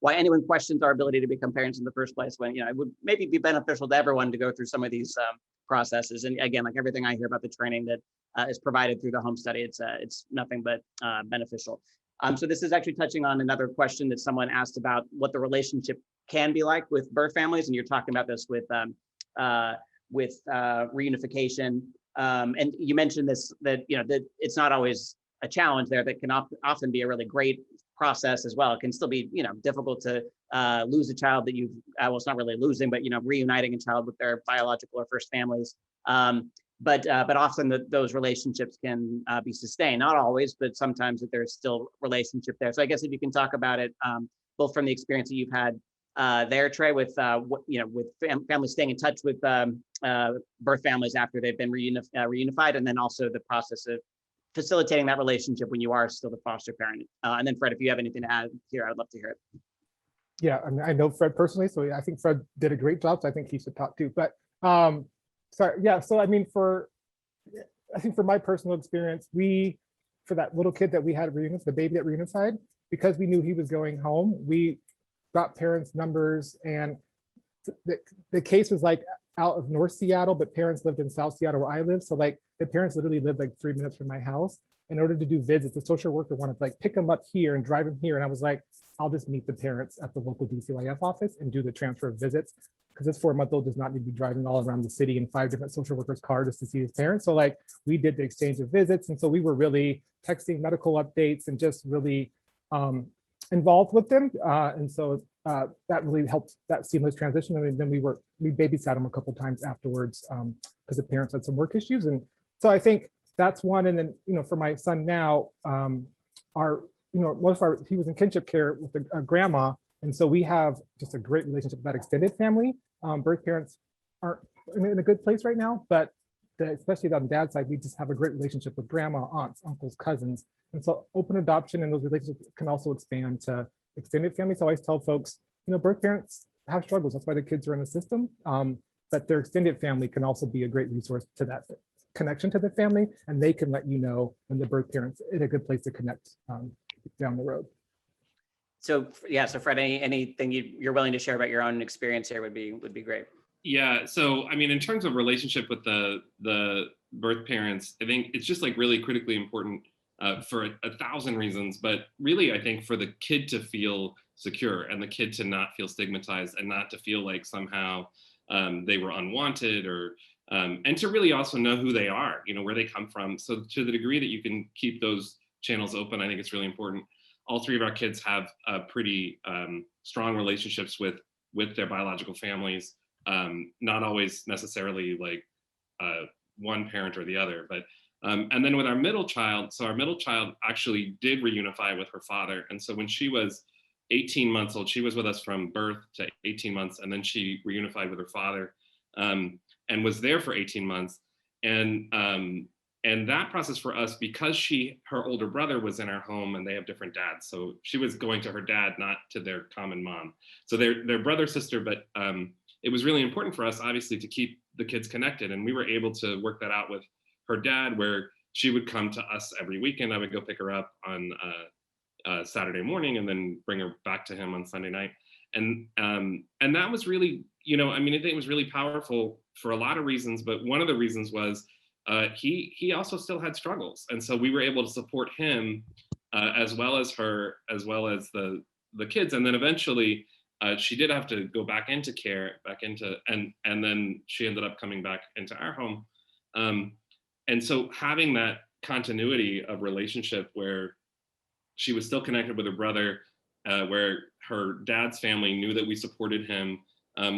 Speaker 1: why anyone questions our ability to become parents in the first place, when it would maybe be beneficial to everyone to go through some of these processes. And again, like everything I hear about the training that is provided through the home study, it's nothing but beneficial. So this is actually touching on another question that someone asked about what the relationship can be like with birth families, and you're talking about this with reunification. And you mentioned this that that it's not always a challenge there. That can often be a really great process as well. It can still be difficult to lose a child that you've well, it's not really losing, but reuniting a child with their biological or first families. But often those relationships can be sustained. Not always, but sometimes that there's still relationship there. So I guess if you can talk about it, both from the experience that you've had there, Trey, with families staying in touch with birth families after they've been reunified, and then also the process of facilitating that relationship when you are still the foster parent. And then Fred, if you have anything to add here, I'd love to hear it.
Speaker 2: Yeah, I mean, I know Fred personally, so I think Fred did a great job. So I think he should talk too. But sorry, yeah. So I mean, I think for my personal experience, for that little kid that we had reunified, the baby that reunified, because we knew he was going home, we got parents' numbers, and the case was like out of North Seattle, but parents lived in South Seattle where I live. So like the parents literally lived like 3 minutes from my house. In order to do visits, the social worker wanted to like pick them up here and drive them here. And I was like, I'll just meet the parents at the local DCYF office and do the transfer of visits, because this 4-month-old does not need to be driving all around the city in 5 different social workers' cars just to see his parents. So like we did the exchange of visits. And so we were really texting medical updates and just really involved with them. And so that really helped that seamless transition. And then we babysat them a couple of times afterwards because the parents had some work issues. And so I think that's one. And then, for my son now, he was in kinship care with a grandma. And so we have just a great relationship with that extended family. Birth parents aren't in a good place right now, but especially on dad's side, we just have a great relationship with grandma, aunts, uncles, cousins. And so open adoption and those relationships can also expand to extended family. So I always tell folks, birth parents have struggles. That's why the kids are in the system. But their extended family can also be a great resource to that connection to the family, and they can let you know when the birth parents in a good place to connect down the road.
Speaker 1: So yeah, so Fred, anything you're willing to share about your own experience here would be great.
Speaker 3: Yeah, so I mean, in terms of relationship with the birth parents, I think it's just like really critically important for a thousand reasons, but really I think for the kid to feel secure and the kid to not feel stigmatized and not to feel like somehow they were unwanted, or and to really also know who they are, where they come from. So to the degree that you can keep those channels open, I think it's really important. All three of our kids have pretty strong relationships with their biological families. Not always necessarily like one parent or the other, but and then with our middle child, so our middle child actually did reunify with her father. And so when she was 18 months old, she was with us from birth to 18 months, and then she reunified with her father and was there for 18 months. And that process for us, because her older brother was in our home and they have different dads. So she was going to her dad, not to their common mom. So they're brother, sister, but it was really important for us, obviously, to keep the kids connected. And we were able to work that out with her dad, where she would come to us every weekend. I would go pick her up on Saturday morning and then bring her back to him on Sunday night. And that was really, I think it was really powerful for a lot of reasons, but one of the reasons was he also still had struggles. And so we were able to support him as well as her, as well as the kids. And then eventually she did have to go back into care, and then she ended up coming back into our home. And so having that continuity of relationship where she was still connected with her brother, where her dad's family knew that we supported him,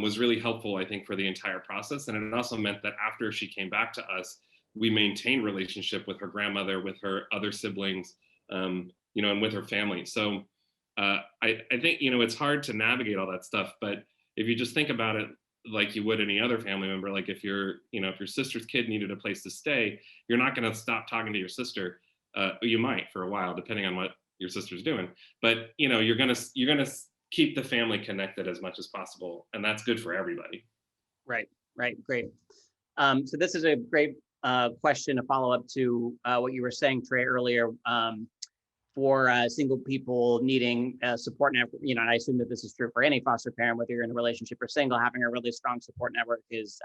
Speaker 3: was really helpful, I think, for the entire process. And it also meant that after she came back to us, we maintained relationship with her grandmother, with her other siblings, and with her family. So I think, it's hard to navigate all that stuff, but if you just think about it like you would any other family member, like if your sister's kid needed a place to stay, you're not going to stop talking to your sister. You might for a while, depending on what your sister's doing, but you're gonna keep the family connected as much as possible, and that's good for everybody.
Speaker 1: Right, great. So this is a great question to follow up to what you were saying, Trey, earlier. For single people needing support network, and I assume that this is true for any foster parent, whether you're in a relationship or single, having a really strong support network is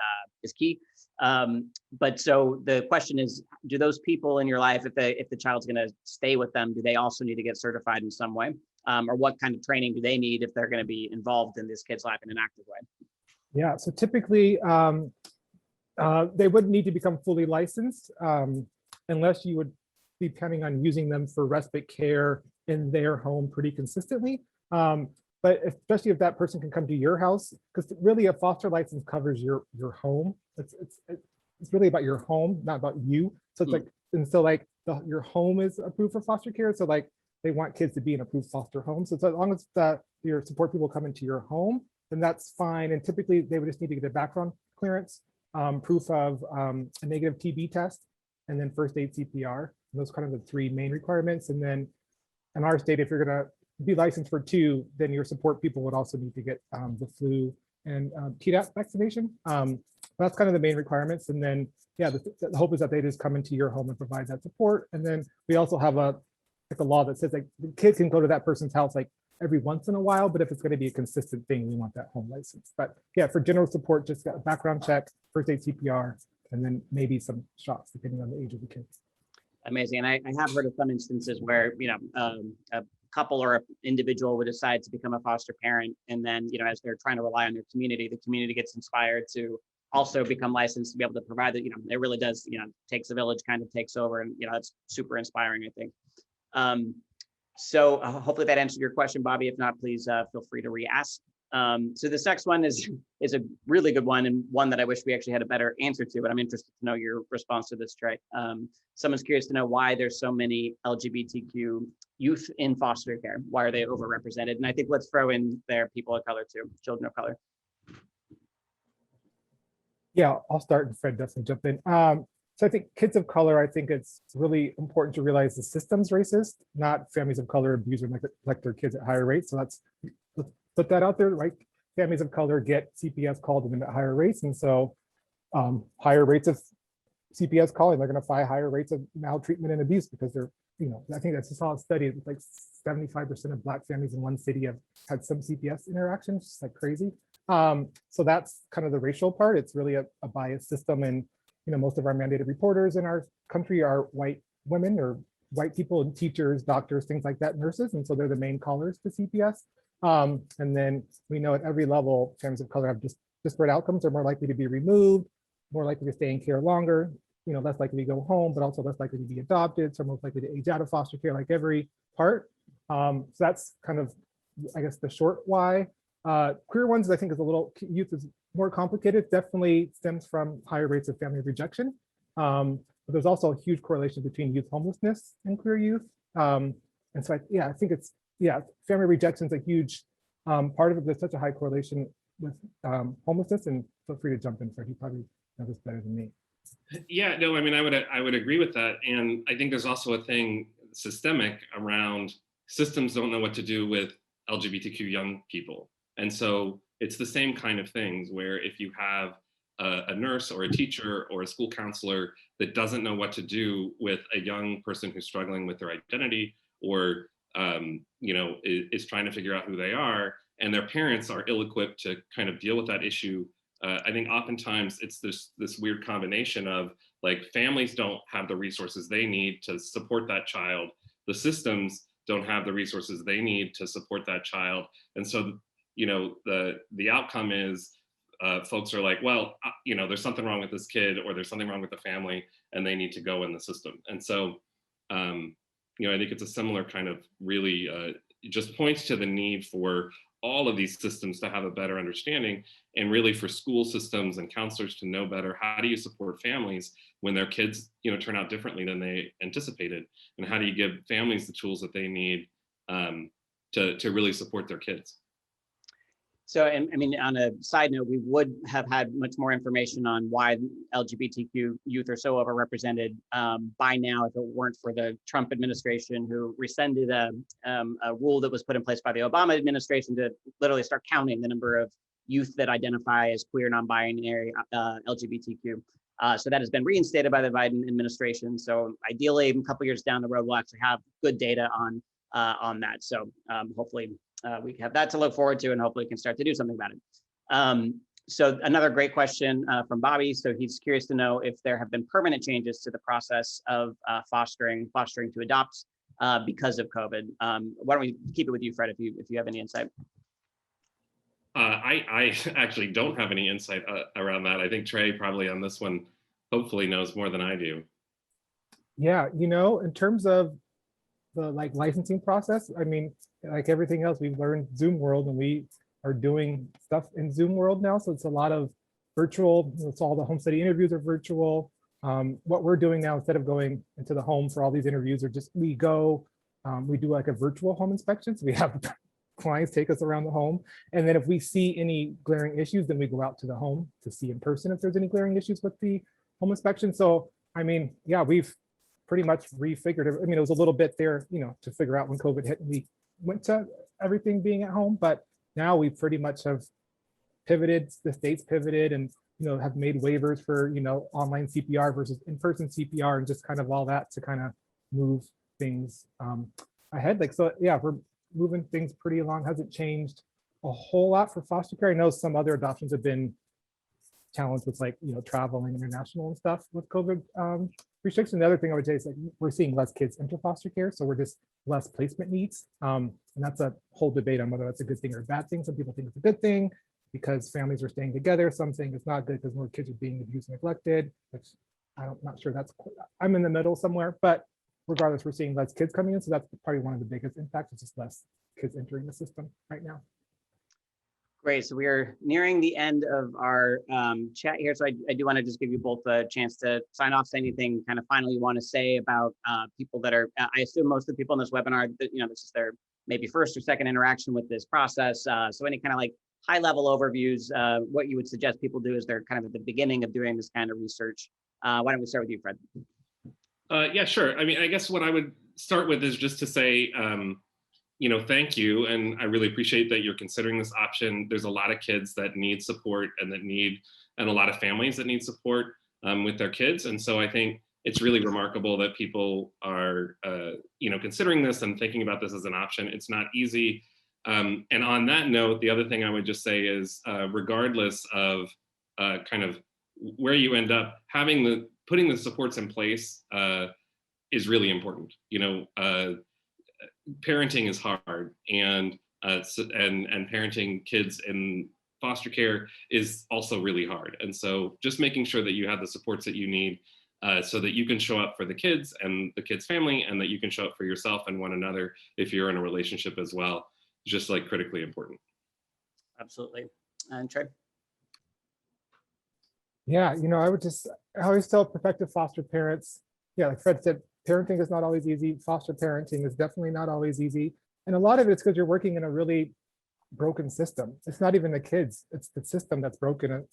Speaker 1: key. But so the question is, do those people in your life, if the child's going to stay with them, do they also need to get certified in some way? Or what kind of training do they need if they're going to be involved in this kid's life in an active way?
Speaker 2: Yeah, so typically they wouldn't need to become fully licensed unless you would be planning on using them for respite care in their home pretty consistently. But especially if that person can come to your house, because really a foster license covers your home. It's really about your home, not about you. So it's like, and so like your home is approved for foster care. So like they want kids to be in approved foster homes. So as long as your support people come into your home, then that's fine. And typically they would just need to get a background clearance, proof of a negative TB test, and then first aid CPR. And those kind of the three main requirements. And then in our state, if you're gonna be licensed for 2, then your support people would also need to get the flu and Tdap vaccination. That's kind of the main requirements. And then, yeah, the hope is that they just come into your home and provide that support. And then we also have a law that says like the kids can go to that person's house like every once in a while, but if it's going to be a consistent thing, we want that home license. But yeah, for general support, just got a background check, first aid CPR, and then maybe some shots depending on the age of the kids.
Speaker 1: Amazing. And I have heard of some instances where, a couple or an individual would decide to become a foster parent. And then, as they're trying to rely on their community, the community gets inspired to also become licensed to be able to provide that, it really does, takes a village, kind of takes over. And, it's super inspiring, I think. So hopefully that answered your question, Bobby. If not, please feel free to re-ask. So this next one is a really good one, and one that I wish we actually had a better answer to, but I'm interested to know your response to this, Trey. Someone's curious to know why there's so many LGBTQ youth in foster care. Why are they overrepresented? And I think let's throw in there people of color too, children of color.
Speaker 2: Yeah, I'll start and Fred doesn't jump in. So I think kids of color, I think it's really important to realize the system's racist, not families of color abuse or neglect their kids at higher rates. So let's put that out there, right? Families of color get CPS called them at higher rates. And so higher rates of CPS calling, they're going to find higher rates of maltreatment and abuse because they're, I think that's a solid study. It's like 75% of Black families in one city have had some CPS interactions, just like crazy. So that's kind of the racial part. It's really a biased system. And, most of our mandated reporters in our country are white women or white people and teachers, doctors, things like that, nurses. And so they're the main callers to CPS. And then we know at every level, families of color have disparate outcomes. They're more likely to be removed, more likely to stay in care longer, less likely to go home, but also less likely to be adopted. So most likely to age out of foster care, like every part. So that's kind of, I guess, the short why. Queer ones, I think, youth is more complicated. Definitely stems from higher rates of family rejection. But there's also a huge correlation between youth homelessness and queer youth. And so, I think family rejection is a huge part of it. There's such a high correlation with homelessness. And feel free to jump in, Fred. You probably know this better than me.
Speaker 3: Yeah, no, I mean, I would agree with that. And I think there's also a thing systemic around systems don't know what to do with LGBTQ young people. And so it's the same kind of things where if you have a nurse or a teacher or a school counselor that doesn't know what to do with a young person who's struggling with their identity or, is trying to figure out who they are, and their parents are ill-equipped to kind of deal with that issue, I think oftentimes it's this weird combination of like families don't have the resources they need to support that child. The systems don't have the resources they need to support that child. And so, the outcome is folks are like, well, there's something wrong with this kid or there's something wrong with the family and they need to go in the system. And so, I think it's a similar kind of really just points to the need for all of these systems to have a better understanding and really for school systems and counselors to know better, how do you support families when their kids, turn out differently than they anticipated? And how do you give families the tools that they need to really support their kids?
Speaker 1: So, and I mean, on a side note, we would have had much more information on why LGBTQ youth are so overrepresented by now if it weren't for the Trump administration, who rescinded a rule that was put in place by the Obama administration to literally start counting the number of youth that identify as queer, non-binary, LGBTQ. So that has been reinstated by the Biden administration. So ideally, a couple years down the road, we'll actually have good data on that. So hopefully, we have that to look forward to, and hopefully can start to do something about it. So another great question from Bobby. So he's curious to know if there have been permanent changes to the process of fostering to adopt because of COVID. Why don't we keep it with you, Fred, if you have any insight?
Speaker 3: I actually don't have any insight around that. I think Trey probably on this one hopefully knows more than I do.
Speaker 2: Yeah, in terms of the licensing process, I mean, like everything else, we've learned Zoom world and we are doing stuff in Zoom world now. So it's a lot of virtual, it's all the home study interviews are virtual. What we're doing now, instead of going into the home for all these interviews, are just we do like a virtual home inspection. So we have clients take us around the home. And then if we see any glaring issues, then we go out to the home to see in person if there's any glaring issues with the home inspection. So, I mean, yeah, we've pretty much refigured it. I mean, it was a little bit there, to figure out when COVID hit and we went to everything being at home, but now we pretty much have pivoted, the state's pivoted and, have made waivers for, online CPR versus in-person CPR and just kind of all that to kind of move things ahead. So yeah, we're moving things pretty along. Hasn't changed a whole lot for foster care. I know some other adoptions have been challenged with travel and international and stuff with COVID restrictions. The other thing I would say is we're seeing less kids enter foster care, so we're just less placement needs. And that's a whole debate on whether that's a good thing or a bad thing. Some people think it's a good thing because families are staying together. Some think it's not good because more kids are being abused and neglected, which I'm not sure I'm in the middle somewhere, but regardless, we're seeing less kids coming in. So that's probably one of the biggest impacts, is just less kids entering the system right now.
Speaker 1: Great. So we are nearing the end of our chat here. So I do want to just give you both a chance to sign off, say anything kind of final you want to say about people that are, I assume most of the people in this webinar, that, this is their maybe first or second interaction with this process. So any kind of high level overviews, what you would suggest people do as they're kind of at the beginning of doing this kind of research Why don't we start with you, Fred?
Speaker 3: Yeah, sure. I mean, I guess what I would start with is just to say, thank you. And I really appreciate that you're considering this option. There's a lot of kids that need support and a lot of families that need support with their kids. And so I think it's really remarkable that people are, considering this and thinking about this as an option. It's not easy. And on that note, the other thing I would just say is, regardless of kind of where you end up, putting the supports in place is really important. Parenting is hard, and parenting kids in foster care is also really hard. And so just making sure that you have the supports that you need so that you can show up for the kids and the kids' family, and that you can show up for yourself and one another if you're in a relationship as well, is just like critically important.
Speaker 1: Absolutely. And Trey?
Speaker 2: Yeah, I always tell prospective foster parents, yeah, like Fred said, parenting is not always easy. Foster parenting is definitely not always easy. And a lot of it's because you're working in a really broken system. It's not even the kids, it's the system that's broken.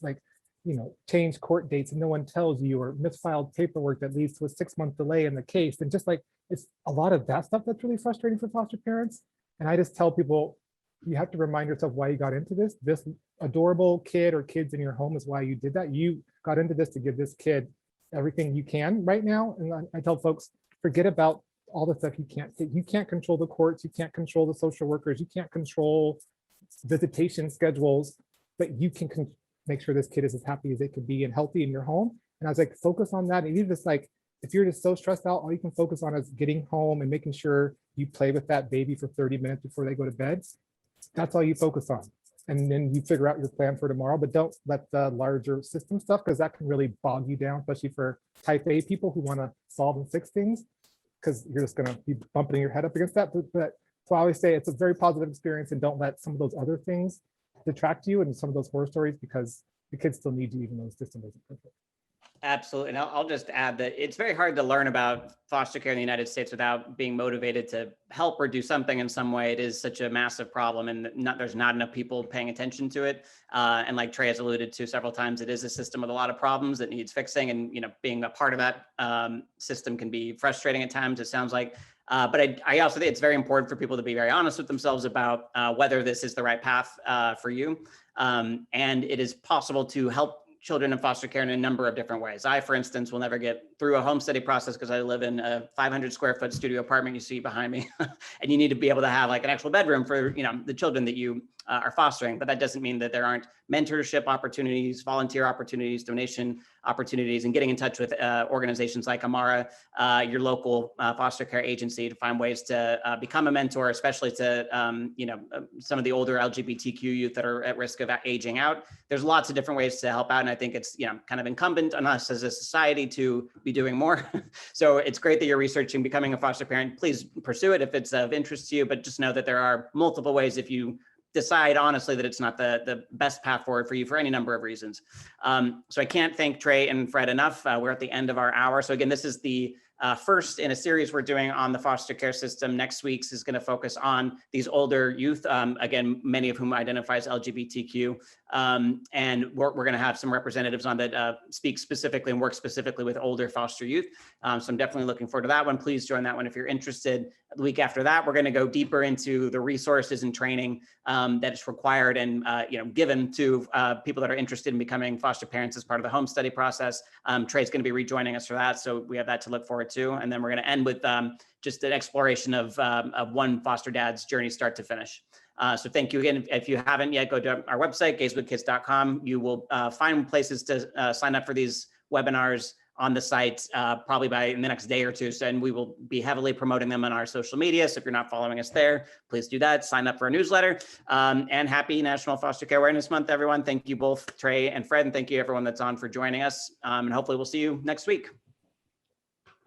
Speaker 2: Change court dates and no one tells you, or misfiled paperwork that leads to a 6-month delay in the case. And just like, it's a lot of that stuff that's really frustrating for foster parents. And I just tell people, you have to remind yourself why you got into this. This adorable kid or kids in your home is why you did that. You got into this to give this kid everything you can right now. And I tell folks, forget about all the stuff you can't do. You can't control the courts, you can't control the social workers, you can't control visitation schedules, but you can make sure this kid is as happy as they could be and healthy in your home. And I was like, focus on that. And even just like, if you're just so stressed out, all you can focus on is getting home and making sure you play with that baby for 30 minutes before they go to bed. That's all you focus on. And then you figure out your plan for tomorrow, but don't let the larger system stuff, because that can really bog you down, especially for type A people who want to solve and fix things, because you're just going to be bumping your head up against that. But so I always say it's a very positive experience, and don't let some of those other things detract you and some of those horror stories, because the kids still need you even though the system isn't perfect.
Speaker 1: Absolutely. And I'll just add that it's very hard to learn about foster care in the United States without being motivated to help or do something in some way. It is such a massive problem, and there's not enough people paying attention to it. And like Trey has alluded to several times, it is a system with a lot of problems that needs fixing. And, being a part of that system can be frustrating at times, it sounds like. But I also think it's very important for people to be very honest with themselves about whether this is the right path for you. And it is possible to help children in foster care in a number of different ways. I, for instance, will never get through a home study process because I live in a 500 square foot studio apartment you see behind me. And you need to be able to have like an actual bedroom for, the children that you are fostering. But that doesn't mean that there aren't mentorship opportunities, volunteer opportunities, donation opportunities, and getting in touch with organizations like Amara, your local foster care agency, to find ways to become a mentor, especially to, some of the older LGBTQ youth that are at risk of aging out. There's lots of different ways to help out. And I think it's, kind of incumbent on us as a society to be doing more. So it's great that you're researching becoming a foster parent. Please pursue it if it's of interest to you, but just know that there are multiple ways if you decide honestly that it's not the best path forward for you for any number of reasons. So I can't thank Trey and Fred enough. We're at the end of our hour. So again, this is the first in a series we're doing on the foster care system. Next week's is going to focus on these older youth, again, many of whom identify as LGBTQ. And we're going to have some representatives on that speak specifically and work specifically with older foster youth. So I'm definitely looking forward to that one. Please join that one if you're interested. The week after that, we're going to go deeper into the resources and training that is required and given to people that are interested in becoming foster parents as part of the home study process. Trey's going to be rejoining us for that, so we have that to look forward to. And then we're going to end with just an exploration of one foster dad's journey, start to finish. So thank you again. If you haven't yet, go to our website, gazewithkids.com. You will find places to sign up for these webinars on the site probably in the next day or two. So, and we will be heavily promoting them on our social media. So if you're not following us there, please do that. Sign up for our newsletter. And happy National Foster Care Awareness Month, everyone. Thank you both, Trey and Fred. And thank you everyone that's on for joining us. And hopefully we'll see you next week.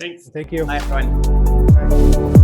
Speaker 3: Thanks.
Speaker 2: Thank you.
Speaker 1: Bye, everyone.